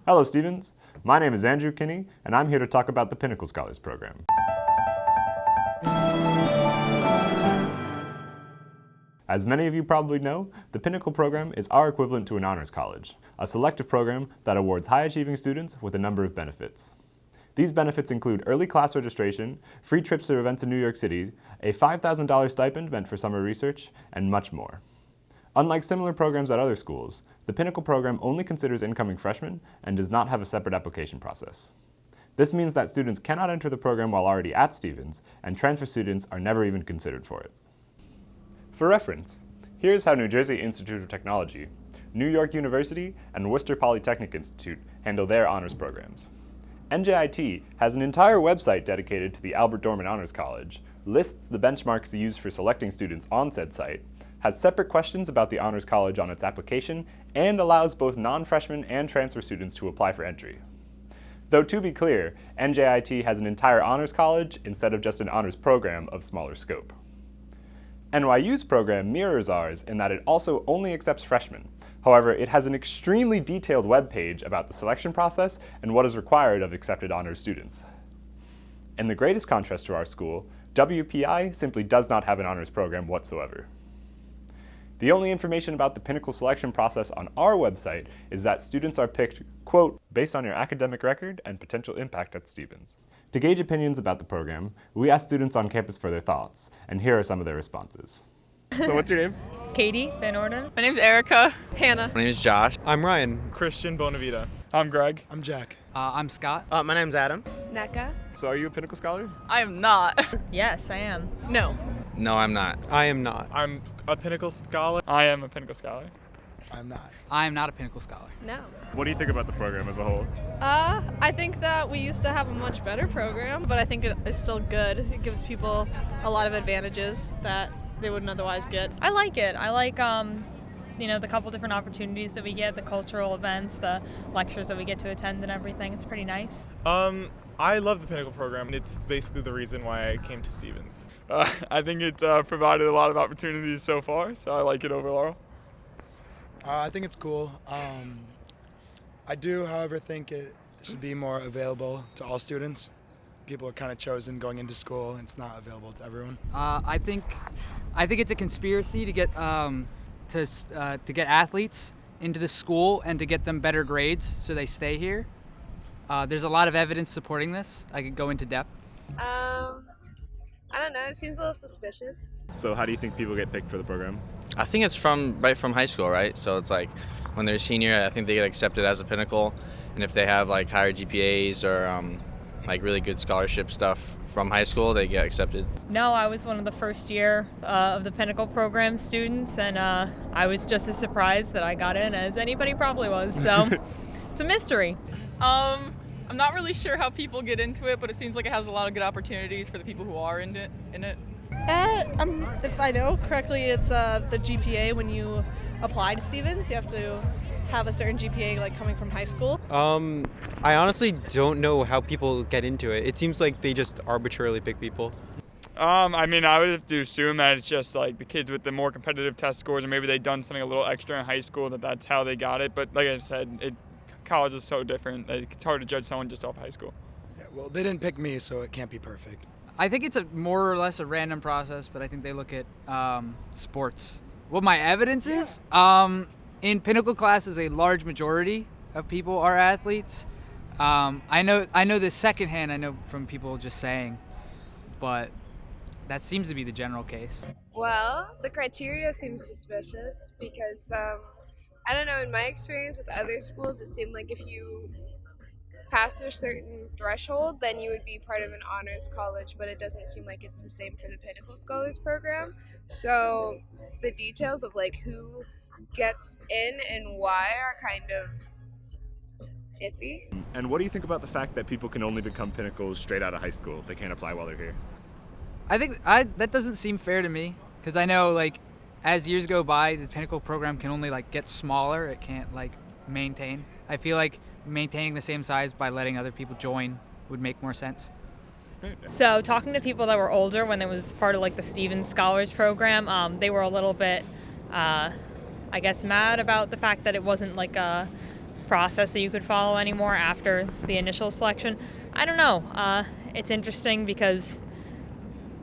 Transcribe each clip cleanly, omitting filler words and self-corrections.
Hello students, my name is Andrew Kinney and I'm here to talk about the Pinnacle Scholars program. As many of you probably know, the Pinnacle program is our equivalent to an honors college, a selective program that awards high-achieving students with a number of benefits. These benefits include early class registration, free trips to events in New York City, a $5,000 stipend meant for summer research, and much more. Unlike similar programs at other schools, the Pinnacle program only considers incoming freshmen and does not have a separate application process. This means that students cannot enter the program while already at Stevens, and transfer students are never even considered for it. For reference, here's how New Jersey Institute of Technology, New York University, and Worcester Polytechnic Institute handle their honors programs. NJIT has an entire website dedicated to the Albert Dorman Honors College, lists the benchmarks used for selecting students on said site, has separate questions about the Honors College on its application, and allows both non-freshmen and transfer students to apply for entry. Though to be clear, NJIT has an entire honors college instead of just an honors program of smaller scope. NYU's program mirrors ours in that it also only accepts freshmen. However, it has an extremely detailed web page about the selection process and what is required of accepted honors students. In the greatest contrast to our school, WPI simply does not have an honors program whatsoever. The only information about the Pinnacle selection process on our website is that students are picked, quote, based on your academic record and potential impact at Stevens. To gauge opinions about the program, we asked students on campus for their thoughts, and here are some of their responses. So what's your name? Katie Van Orden. My name's Erica. Hannah. My name is Josh. I'm Ryan. Christian Bonavita. I'm Greg. I'm Jack. I'm Scott. My name's Adam. Neka. So are you a Pinnacle Scholar? I am not. Yes, I am. No. No, I'm not. I am not. I'm a Pinnacle Scholar. I am a Pinnacle Scholar. I'm not. I am not a Pinnacle Scholar. No. What do you think about the program as a whole? I think that we used to have a much better program, but I think it's still good. It gives people a lot of advantages that they wouldn't otherwise get. I like it. I like, the couple different opportunities that we get, the cultural events, the lectures that we get to attend and everything. It's pretty nice. I love the Pinnacle program. It's basically the reason why I came to Stevens. I think it provided a lot of opportunities so far, so I like it overall. I think it's cool. I do, however, think it should be more available to all students. People are kind of chosen going into school, and it's not available to everyone. I think it's a conspiracy to get athletes into the school and to get them better grades so they stay here. There's a lot of evidence supporting this. I could go into depth. I don't know. It seems a little suspicious. So how do you think people get picked for the program? I think it's right from high school, right? So it's like when they're a senior, I think they get accepted as a Pinnacle, and if they have like higher GPAs or like really good scholarship stuff from high school, they get accepted. No, I was one of the first year of the Pinnacle program students, and I was just as surprised that I got in as anybody probably was. So it's a mystery. I'm not really sure how people get into it, but it seems like it has a lot of good opportunities for the people who are in it. If I know correctly, it's the GPA when you apply to Stevens. You have to have a certain GPA like coming from high school. I honestly don't know how people get into it. It seems like they just arbitrarily pick people. I would have to assume that it's just like the kids with the more competitive test scores, or maybe they've done something a little extra in high school that's how they got it. But like I said, college is so different. It's hard to judge someone just off high school. Yeah, well, they didn't pick me, so it can't be perfect. I think it's a more or less a random process, but I think they look at sports. What my evidence is, in Pinnacle classes, a large majority of people are athletes. I know this secondhand, I know from people just saying, but that seems to be the general case. Well, the criteria seems suspicious because, I don't know, in my experience with other schools, it seemed like if you passed a certain threshold, then you would be part of an honors college, but it doesn't seem like it's the same for the Pinnacle Scholars program. So the details of like who gets in and why are kind of iffy. And what do you think about the fact that people can only become Pinnacles straight out of high school? They can't apply while they're here. I think that doesn't seem fair to me, because I know like as years go by, the Pinnacle program can only like get smaller. It can't like maintain. I feel like maintaining the same size by letting other people join would make more sense. So talking to people that were older when it was part of like the Stevens Scholars program, they were a little bit, I guess, mad about the fact that it wasn't like process that you could follow anymore after the initial selection. I don't know. It's interesting because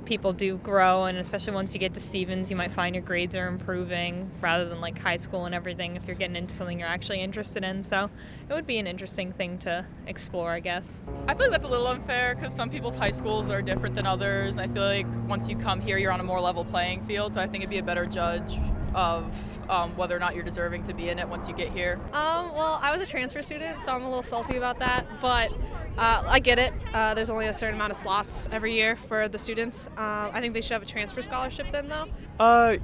people do grow, and especially once you get to Stevens, you might find your grades are improving rather than like high school and everything if you're getting into something you're actually interested in. So it would be an interesting thing to explore, I guess. I feel like that's a little unfair because some people's high schools are different than others, and I feel like once you come here, you're on a more level playing field, so I think it'd be a better judge of whether or not you're deserving to be in it once you get here. Well, I was a transfer student, so I'm a little salty about that, but I get it. There's only a certain amount of slots every year for the students. I think they should have a transfer scholarship then, though.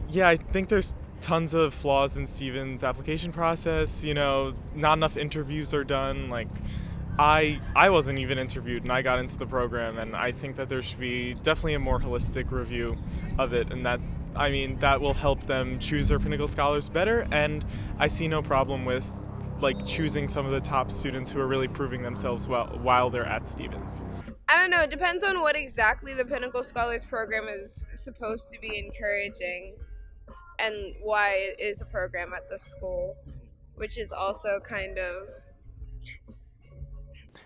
Yeah, I think there's tons of flaws in Stevens' application process. You know, not enough interviews are done. Like, I wasn't even interviewed, and I got into the program, and I think that there should be definitely a more holistic review of it, and that will help them choose their Pinnacle Scholars better, and I see no problem with like choosing some of the top students who are really proving themselves well while they're at Stevens. I don't know, it depends on what exactly the Pinnacle Scholars program is supposed to be encouraging and why it is a program at the school, which is also kind of...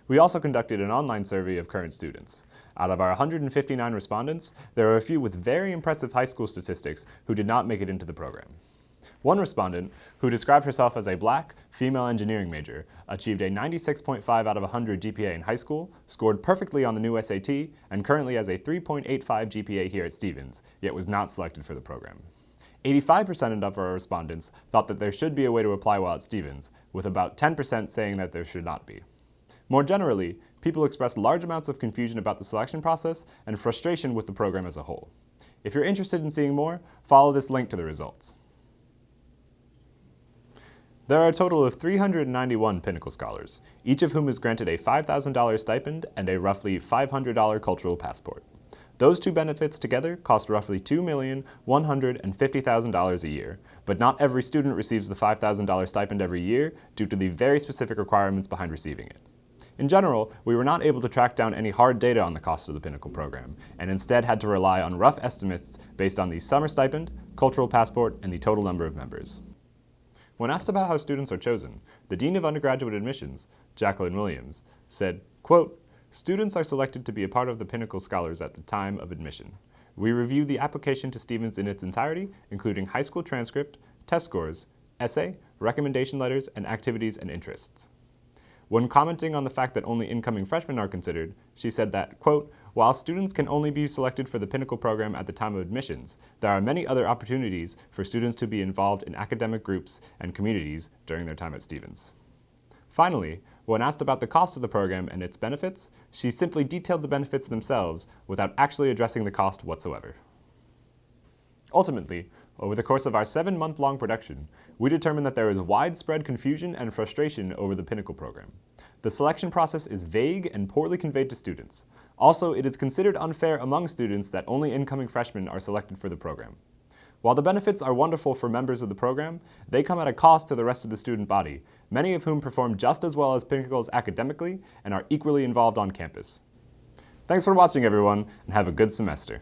We also conducted an online survey of current students. Out of our 159 respondents, there are a few with very impressive high school statistics who did not make it into the program. One respondent, who described herself as a black, female engineering major, achieved a 96.5 out of 100 GPA in high school, scored perfectly on the new SAT, and currently has a 3.85 GPA here at Stevens, yet was not selected for the program. 85% of our respondents thought that there should be a way to apply while at Stevens, with about 10% saying that there should not be. More generally, people expressed large amounts of confusion about the selection process and frustration with the program as a whole. If you're interested in seeing more, follow this link to the results. There are a total of 391 Pinnacle Scholars, each of whom is granted a $5,000 stipend and a roughly $500 cultural passport. Those two benefits together cost roughly $2,150,000 a year, but not every student receives the $5,000 stipend every year due to the very specific requirements behind receiving it. In general, we were not able to track down any hard data on the cost of the Pinnacle program, and instead had to rely on rough estimates based on the summer stipend, cultural passport, and the total number of members. When asked about how students are chosen, the Dean of Undergraduate Admissions, Jacqueline Williams, said, quote, "Students are selected to be a part of the Pinnacle Scholars at the time of admission. We review the application to Stevens in its entirety, including high school transcript, test scores, essay, recommendation letters, and activities and interests." When commenting on the fact that only incoming freshmen are considered, she said that, quote, "While students can only be selected for the Pinnacle program at the time of admissions, there are many other opportunities for students to be involved in academic groups and communities during their time at Stevens." Finally, when asked about the cost of the program and its benefits, she simply detailed the benefits themselves without actually addressing the cost whatsoever. Ultimately, over the course of our 7-month-long production, we determined that there is widespread confusion and frustration over the Pinnacle program. The selection process is vague and poorly conveyed to students. Also, it is considered unfair among students that only incoming freshmen are selected for the program. While the benefits are wonderful for members of the program, they come at a cost to the rest of the student body, many of whom perform just as well as Pinnacles academically and are equally involved on campus. Thanks for watching, everyone, and have a good semester.